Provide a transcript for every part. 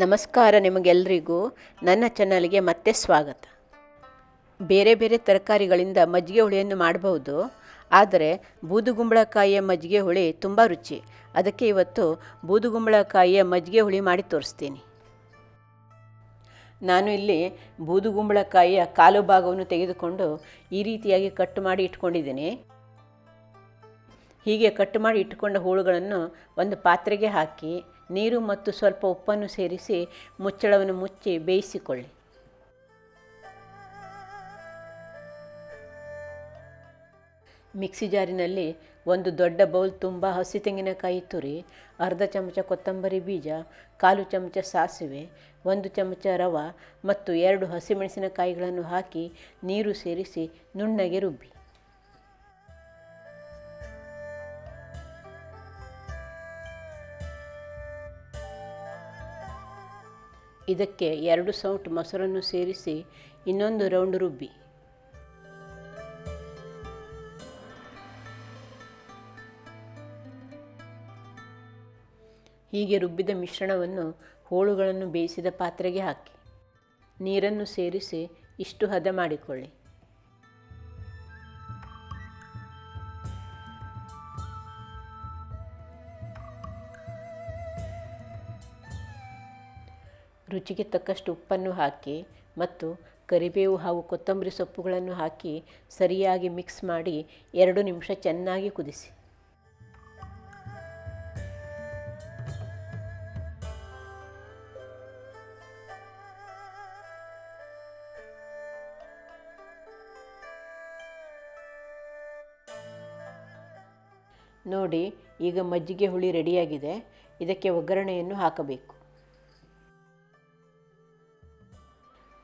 ನಮಸ್ಕಾರ ನಿಮಗೆಲ್ಲರಿಗೂ ನನ್ನ ಚಾನಲ್ಗೆ ಮತ್ತೆ ಸ್ವಾಗತ. ಬೇರೆ ಬೇರೆ ತರಕಾರಿಗಳಿಂದ ಮಜ್ಜಿಗೆ ಹುಳಿಯನ್ನು ಮಾಡಬಹುದು, ಆದರೆ ಬೂದುಗುಂಬಳಕಾಯಿಯ ಮಜ್ಜಿಗೆ ಹುಳಿ ತುಂಬ ರುಚಿ. ಅದಕ್ಕೆ ಇವತ್ತು ಬೂದುಗುಂಬಳಕಾಯಿಯ ಮಜ್ಜಿಗೆ ಹುಳಿ ಮಾಡಿ ತೋರಿಸ್ತೀನಿ. ನಾನು ಇಲ್ಲಿ ಬೂದುಗುಂಬಳಕಾಯಿಯ ಕಾಲು ಭಾಗವನ್ನು ತೆಗೆದುಕೊಂಡು ಈ ರೀತಿಯಾಗಿ ಕಟ್ ಮಾಡಿ ಇಟ್ಕೊಂಡಿದ್ದೀನಿ. ಹೀಗೆ ಕಟ್ ಮಾಡಿ ಇಟ್ಟುಕೊಂಡ ಹೂಳುಗಳನ್ನು ಒಂದು ಪಾತ್ರೆಗೆ ಹಾಕಿ ನೀರು ಮತ್ತು ಸ್ವಲ್ಪ ಉಪ್ಪನ್ನು ಸೇರಿಸಿ ಮುಚ್ಚಳವನ್ನು ಮುಚ್ಚಿ ಬೇಯಿಸಿಕೊಳ್ಳಿ. ಮಿಕ್ಸಿ ಜಾರಿನಲ್ಲಿ ಒಂದು ದೊಡ್ಡ ಬೌಲ್ ತುಂಬ ಹಸಿ ತೆಂಗಿನಕಾಯಿ ತುರಿ, ಅರ್ಧ ಚಮಚ ಕೊತ್ತಂಬರಿ ಬೀಜ, ಕಾಲು ಚಮಚ ಸಾಸಿವೆ, 1 ಚಮಚ ರವೆ ಮತ್ತು 2 ಹಸಿಮೆಣಸಿನಕಾಯಿಗಳನ್ನು ಹಾಕಿ ನೀರು ಸೇರಿಸಿ ನುಣ್ಣಗೆ ರುಬ್ಬಿ. ಇದಕ್ಕೆ 2 ಸೌಟ್ ಮೊಸರನ್ನು ಸೇರಿಸಿ ಇನ್ನೊಂದು ರೌಂಡ್ ರುಬ್ಬಿ. ಹೀಗೆ ರುಬ್ಬಿದ ಮಿಶ್ರಣವನ್ನು ಹೋಳುಗಳನ್ನು ಬೇಯಿಸಿದ ಪಾತ್ರೆಗೆ ಹಾಕಿ ನೀರನ್ನು ಸೇರಿಸಿ ಇಷ್ಟು ಹದ ಮಾಡಿಕೊಳ್ಳಿ. ರುಚಿಗೆ ತಕ್ಕಷ್ಟು ಉಪ್ಪನ್ನು ಹಾಕಿ ಮತ್ತು ಕರಿಬೇವು ಹಾಗೂ ಕೊತ್ತಂಬರಿ ಸೊಪ್ಪುಗಳನ್ನು ಹಾಕಿ ಸರಿಯಾಗಿ ಮಿಕ್ಸ್ ಮಾಡಿ 2 ನಿಮಿಷ ಚೆನ್ನಾಗಿ ಕುದಿಸಿ. ನೋಡಿ, ಈಗ ಮಜ್ಜಿಗೆ ಹುಳಿ ರೆಡಿಯಾಗಿದೆ. ಇದಕ್ಕೆ ಒಗ್ಗರಣೆಯನ್ನು ಹಾಕಬೇಕು.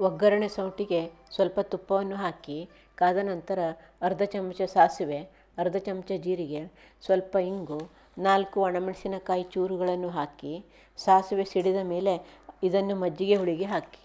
ಒಗ್ಗರಣೆ ಸೌಟಿಗೆ ಸ್ವಲ್ಪ ತುಪ್ಪವನ್ನು ಹಾಕಿ ಕಾದ ನಂತರ ಅರ್ಧ ಚಮಚ ಸಾಸಿವೆ, ಅರ್ಧ ಚಮಚ ಜೀರಿಗೆ, ಸ್ವಲ್ಪ ಇಂಗು, 4 ಒಣಮೆಣಸಿನಕಾಯಿ ಚೂರುಗಳನ್ನು ಹಾಕಿ ಸಾಸಿವೆ ಸಿಡಿದ ಮೇಲೆ ಇದನ್ನು ಮಜ್ಜಿಗೆ ಹುಳಿಗೆ ಹಾಕಿ.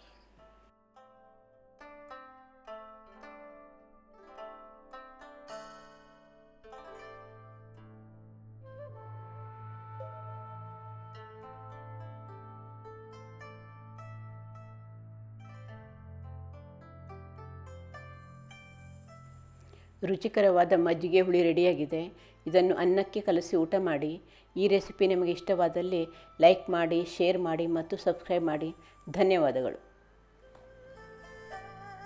ರುಚಿಕರವಾದ ಮಜ್ಜಿಗೆ ಹುಳಿ ರೆಡಿಯಾಗಿದೆ. ಇದನ್ನು ಅನ್ನಕ್ಕೆ ಕಲಸಿ ಊಟ ಮಾಡಿ. ಈ ರೆಸಿಪಿ ನಿಮಗೆ ಇಷ್ಟವಾದಲ್ಲಿ ಲೈಕ್ ಮಾಡಿ, ಶೇರ್ ಮಾಡಿ ಮತ್ತು ಸಬ್ಸ್ಕ್ರೈಬ್ ಮಾಡಿ. ಧನ್ಯವಾದಗಳು.